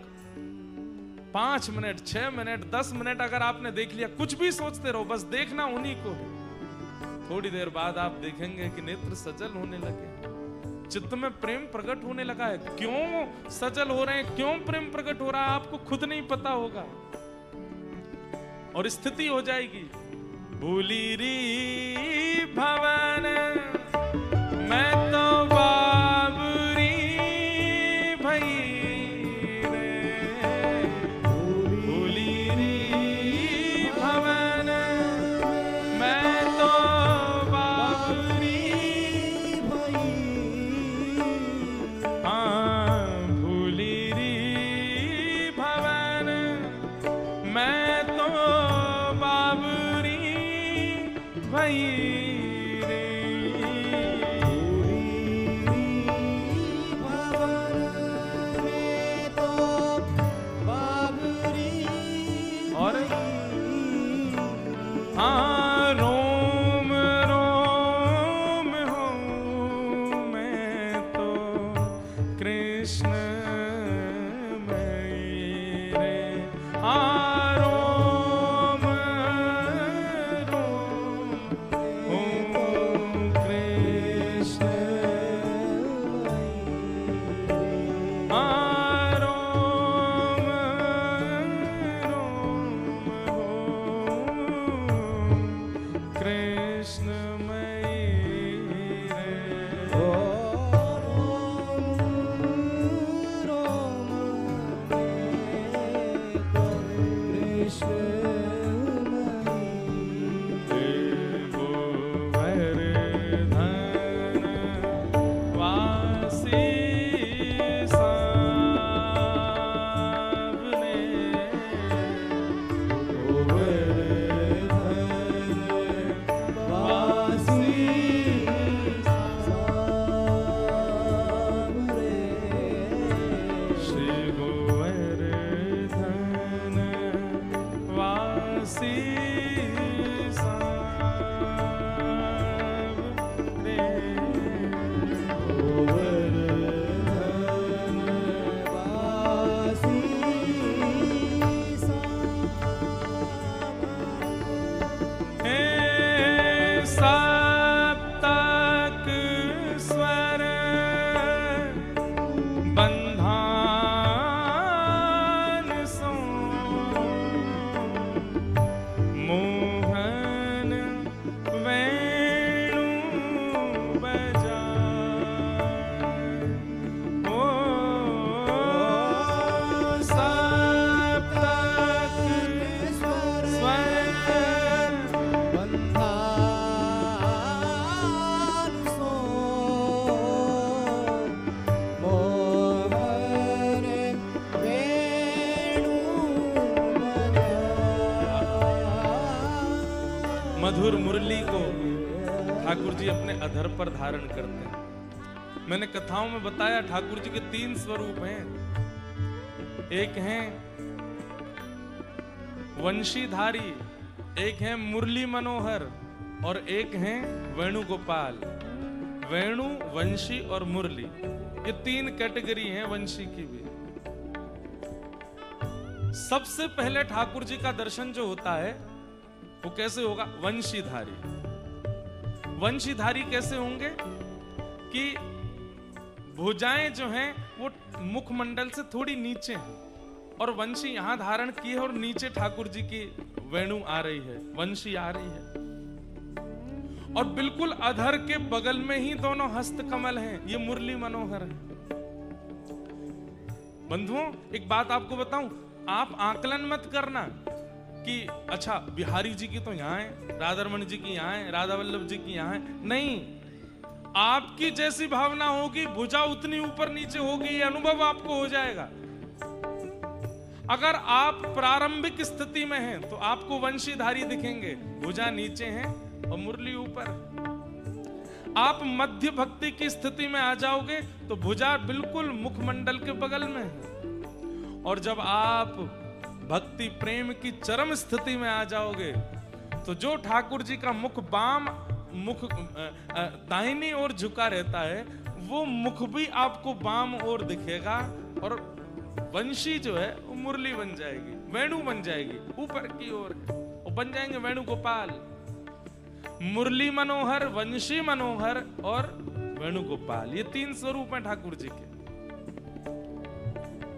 5 मिनट, 6 मिनट, 10 मिनट अगर आपने देख लिया, कुछ भी सोचते रहो, बस देखना उन्हीं को। थोड़ी देर बाद आप देखेंगे कि नेत्र सजल होने लगे, चित्त में प्रेम प्रकट होने लगा है। क्यों सजल हो रहे हैं, क्यों प्रेम प्रकट हो रहा है, आपको खुद नहीं पता होगा, और स्थिति हो जाएगी। भूली री भवन मैं तो बाबरी भई रे, भूली री भवन मैं तो बाबरी भई, हाँ भूली री भवन मैं तो बाबरी भई रे, और हाँ रोम रोम हूँ मैं तो कृष्ण मई रे, हाँ रोम रोम हूँ कृष्ण मई, हाँ रोम रोम हूँ कृष्णमयी रे, मधुर मुरली को ठाकुर जी अपने अधर पर धारण करते हैं। मैंने कथाओं में बताया ठाकुर जी के 3 स्वरूप हैं। एक हैं वंशीधारी, एक है मुरली मनोहर, और एक है वेणुगोपाल। वेणु, वंशी और मुरली, ये 3 कैटेगरी हैं वंशी की भी। सबसे पहले ठाकुर जी का दर्शन जो होता है वो कैसे होगा? वंशीधारी। वंशीधारी कैसे होंगे कि भुजाएं जो हैं वो मुखमंडल से थोड़ी नीचे हैं और वंशी यहां धारण की है और नीचे ठाकुर जी की वेणु आ रही है, वंशी आ रही है। और बिल्कुल अधर के बगल में ही दोनों हस्त कमल हैं। ये मुरली मनोहर है। बंधुओं, एक बात आपको बताऊं, आप आकलन मत करना कि अच्छा बिहारी जी की तो यहाँ है, राधारमण जी की यहाँ है, राधा वल्लभ जी की यहाँ है। नहीं, आपकी जैसी भावना होगी, भुजा उतनी ऊपर नीचे होगी, ये अनुभव आपको हो जाएगा। अगर आप प्रारंभिक स्थिति में हैं तो आपको वंशीधारी दिखेंगे, भुजा नीचे हैं और मुरली ऊपर। आप मध्य भक्ति की स्थिति में आ जाओगे तो भुजा बिल्कुल मुखमंडल के बगल में है। और जब आप भक्ति प्रेम की चरम स्थिति में आ जाओगे तो जो ठाकुर जी का मुख बाम मुख दाहिनी ओर झुका रहता है, वो मुख भी आपको बाम ओर दिखेगा और वंशी जो है वो मुरली बन जाएगी, वेणु बन जाएगी, ऊपर की ओर वो बन जाएंगे वेणु गोपाल। मुरली मनोहर, वंशी मनोहर और वेणु गोपाल, ये 3 स्वरूप हैं ठाकुर जी के।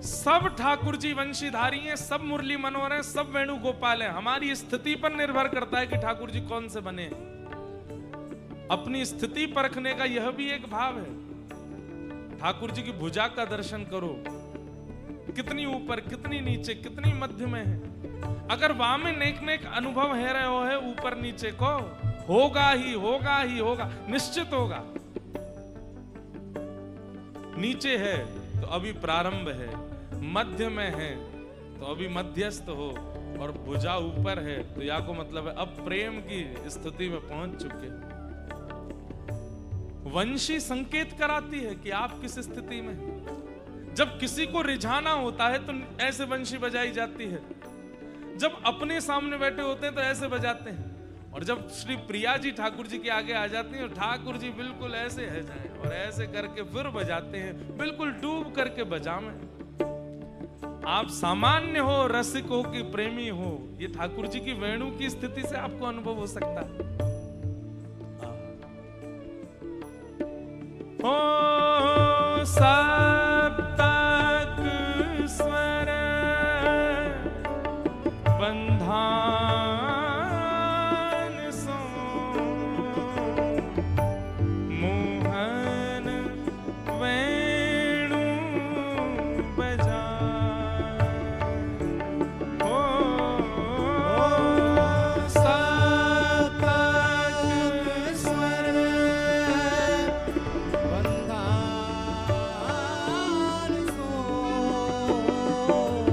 सब ठाकुर जी वंशीधारी हैं, सब मुरली मनोहर हैं, सब वेणु गोपाल हैं। हमारी स्थिति पर निर्भर करता है कि ठाकुर जी कौन से बने। अपनी स्थिति परखने का यह भी एक भाव है। ठाकुर जी की भुजा का दर्शन करो, कितनी ऊपर, कितनी नीचे, कितनी मध्य में है। अगर वहां में नेक नेक अनुभव है रहे हो है ऊपर नीचे को, होगा ही होगा ही होगा, निश्चित होगा। नीचे है तो अभी प्रारंभ है, मध्य में है तो अभी मध्यस्थ हो, और भुजा ऊपर है तो या को मतलब है अब प्रेम की स्थिति में पहुंच चुके। वंशी संकेत कराती है कि आप किस स्थिति में। जब किसी को रिझाना होता है तो ऐसे वंशी बजाई जाती है, जब अपने सामने बैठे होते हैं तो ऐसे बजाते हैं, और जब श्री प्रिया जी ठाकुर जी के आगे आ जाती हैं, ठाकुर जी बिल्कुल ऐसे है जाए और ऐसे करके फिर बजाते हैं, बिल्कुल डूब करके बजावें। आप सामान्य हो, रसिक हो कि प्रेमी हो, ये ठाकुर जी की वेणु की स्थिति से आपको अनुभव हो सकता है। हो सप्तक स्वर बंधान सो मोहन वेणु बजा। हो सप्तक स्वर बंधान सो मोहन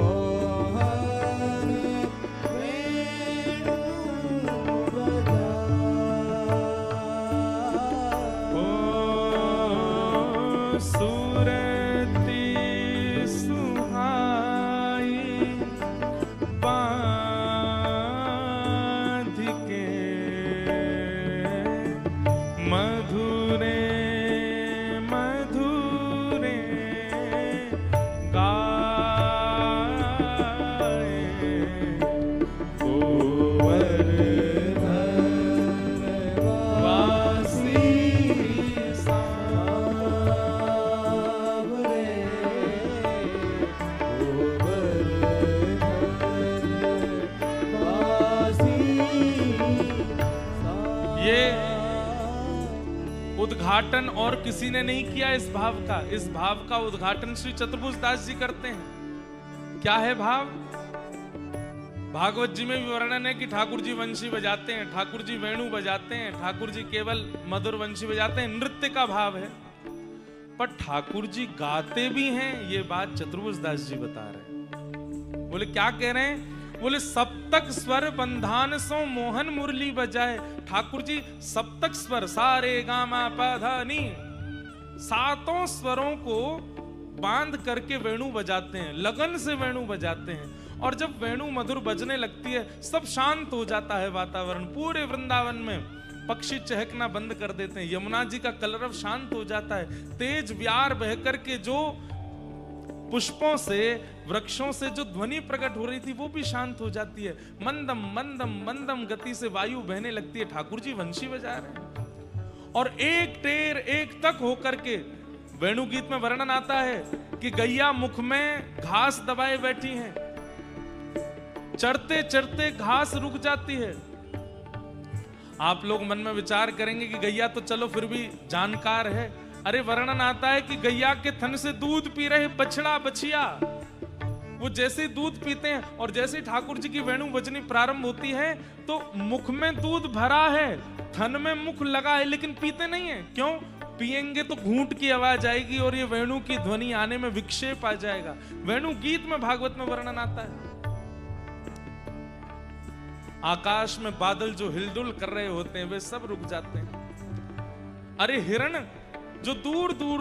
वेणु बजा। हो सुरती सुहाई बांध के मधुरे मधुरे गाए गोवर्धन वासी सावरे गोवर्धन वासी ये उद्घाटन और किसी ने नहीं किया इस भाव का। इस भाव का उद्घाटन श्री चतुर्भुज दास जी करते हैं। क्या है भाव? भागवत जी में भी वर्णन है कि ठाकुर जी वंशी बजाते हैं, ठाकुर जी वेणु बजाते हैं, ठाकुर जी केवल मधुर वंशी बजाते हैं, नृत्य का भाव है। पर ठाकुर जी गाते भी हैं, ये बात चतुर्भुज दास जी बता रहे हैं। बोले क्या कह रहे हैं? बोले सप्तक स्वर बंधान सो मोहन मुरली बजाए। ठाकुर जी सप्तक स्वर, सारे गामा पधा नी, 7 स्वरों को बांध करके वेणु बजाते हैं, लगन से वेणु बजाते हैं। और जब वेणु मधुर बजने लगती है, सब शांत हो जाता है वातावरण। पूरे वृंदावन में पक्षी चहकना बंद कर देते हैं, यमुना जी का कलरव शांत हो जाता है। तेज व्यार बह करके जो पुष्पों से, वृक्षों से जो ध्वनि प्रकट हो रही थी वो भी शांत हो जाती है। मंदम मंदम मंदम गति से वायु बहने लगती है। ठाकुर जी वंशी बजा रहे हैं और एक टेर एक तक होकर के वेणु गीत में वर्णन आता है कि गैया मुख में घास दबाए बैठी है, चढ़ते चढ़ते घास रुक जाती है। आप लोग मन में विचार करेंगे कि गैया तो चलो फिर भी जानकार है। अरे वर्णन आता है कि गैया के थन से दूध पी रहे बछड़ा बछिया, वो जैसे दूध पीते हैं और जैसे ठाकुर जी की वेणु बजनी प्रारंभ होती है तो मुख में दूध भरा है, थन में मुख लगा है, लेकिन पीते नहीं है। क्यों? पिएंगे तो घूंट की आवाज आएगी और ये वेणु की ध्वनि आने में विक्षेप आ जाएगा। वेणु गीत में भागवत में वर्णन आता है। आकाश में बादल जो हिलडुल कर रहे होते हैं वे सब रुक जाते हैं। अरे हिरण जो दूर दूर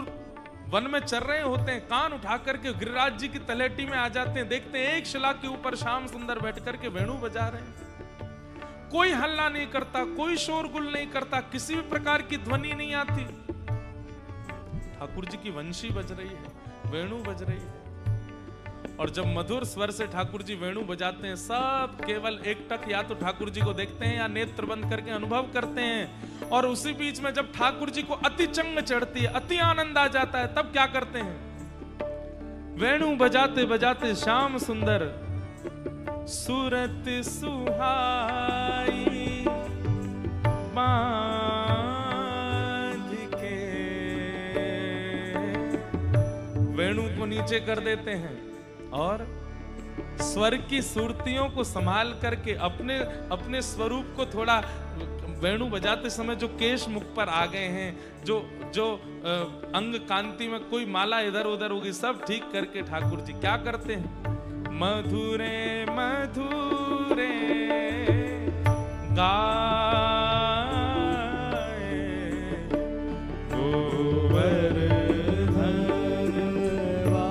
वन में चल रहे होते हैं कान उठा करके गिरिराज जी की तलेटी में आ जाते हैं, देखते हैं एक शिला के ऊपर श्याम सुंदर बैठ करके वेणु बजा रहे हैं। कोई हल्ला नहीं करता, कोई शोरगुल नहीं करता, किसी भी प्रकार की ध्वनि नहीं आती। ठाकुर जी की वंशी बज रही है, वेणु बज रही है। और जब मधुर स्वर से ठाकुर जी वेणु बजाते हैं सब केवल एकटक या तो ठाकुर जी को देखते हैं या नेत्र बंद करके अनुभव करते हैं। और उसी बीच में जब ठाकुर जी को अति चंग चढ़ती है, अति आनंद आ जाता है, तब क्या करते हैं? वेणु बजाते बजाते श्याम सुंदर सूरत सुहाई बांध के वेणु को नीचे कर देते हैं और स्वर की सुरतियों को संभाल करके अपने अपने स्वरूप को थोड़ा, वेणु बजाते समय जो केश मुख पर आ गए हैं, जो अंग कांति में कोई माला इधर उधर होगी, सब ठीक करके ठाकुर जी क्या करते हैं? मधुरे मधुरे गाए गोवर्धन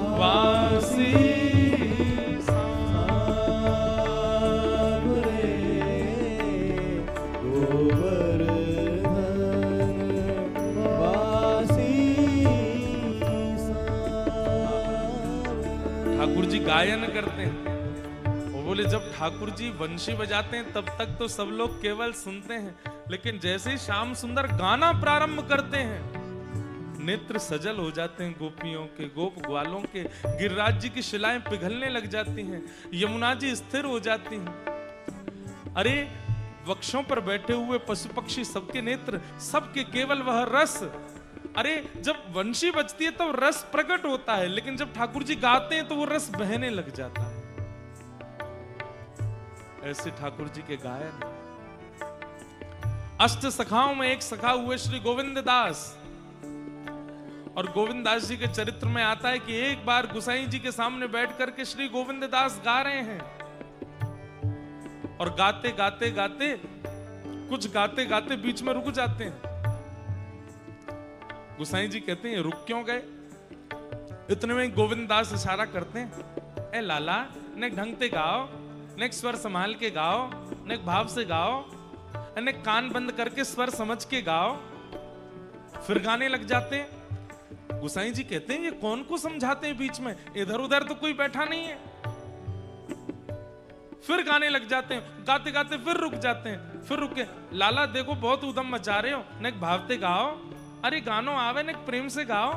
वासी ठाकुर जी गायन करते हैं। वो बोले जब ठाकुर जी वंशी बजाते हैं तब तक तो सब लोग केवल सुनते हैं, लेकिन जैसे ही श्याम सुंदर गाना प्रारंभ करते हैं नेत्र सजल हो जाते हैं गोपियों के, गोप ग्वालों के। गिरिराज जी की शिलाएं पिघलने लग जाती हैं, यमुना जी स्थिर हो जाती हैं। अरे वृक्षों पर बैठे हुए पशु पक्षी सबके नेत्र, सबके केवल वह रस। अरे जब वंशी बजती है तो रस प्रकट होता है, लेकिन जब ठाकुर जी गाते हैं तो वो रस बहने लग जाता है। ऐसे ठाकुर जी के गायन। अष्ट सखाओं में एक सखा हुए श्री गोविंद दास, और गोविंद दास जी के चरित्र में आता है कि एक बार गुसाई जी के सामने बैठ करके श्री गोविंद दास गा रहे हैं और गाते गाते गाते कुछ गाते गाते बीच में रुक जाते हैं। गुसाई जी कहते हैं रुक क्यों गए? इतने में गोविंद दास इशारा करते हैं, ए लाला ने ढंग से गाओ, ने स्वर संभाल के गाओ, ने भाव से गाओ, ने कान बंद करके स्वर समझ के गाओ। फिर गाने लग जाते हैं। गुसाई जी कहते हैं ये कौन को समझाते हैं बीच में, इधर उधर तो कोई बैठा नहीं है। फिर गाने लग जाते हैं, गाते गाते फिर रुक जाते हैं, फिर रुके, लाला देखो बहुत उदम मचा रहे हो, ने भावते गाओ, अरे गानो आवे ने प्रेम से गाओ,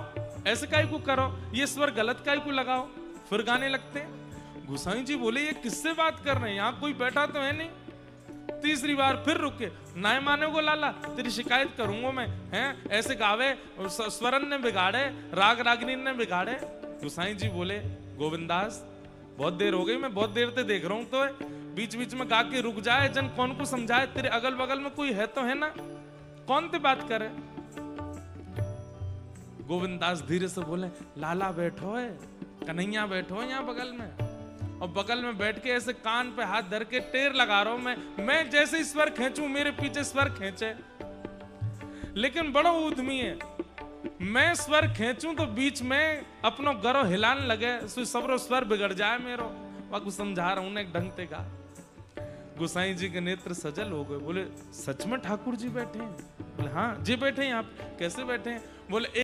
ऐसे काहे को करो, ये स्वर गलत काहे को लगाओ। फिर गाने लगते हैं। गुसाई जी बोले ये किससे बात कर रहे हैं, यहाँ कोई बैठा तो है नहीं। तीसरी बार फिर रुके, ना माने को लाला तेरी शिकायत करूंगा मैं, हैं ऐसे गावे, स्वरन ने बिगाड़े, राग रागनी ने बिगाड़े। गुसाई जी बोले गोविंदास बहुत देर हो गई, मैं बहुत देर से देख रहा हूं, तो बीच बीच में गा के रुक जाए, जन कौन को समझाए, तेरे अगल बगल में कोई है तो है ना, कौन ते बात करे। गोविंदास धीरे से बोले लाला बैठो है, कन्हैया बैठो है यहाँ बगल में, और बगल में बैठ के ऐसे कान पे हाथ धर के टेर लगा रहा हूं मैं जैसे स्वर खींचूं मेरे पीछे स्वर खींचे, लेकिन बड़ा उद्यमी है, मैं स्वर खींचूं तो बीच में अपनो गरो हिलान लगे, सबरो स्वर बिगड़ जाए मेरो। वाकु समझा रहा हूं ना एक ढंग से का। गुसाई जी के नेत्र सजल हो गए, बोले सच में ठाकुर जी बैठे हैं? बोले हाँ जी बैठे हैं। आप कैसे बैठे हैं? बोले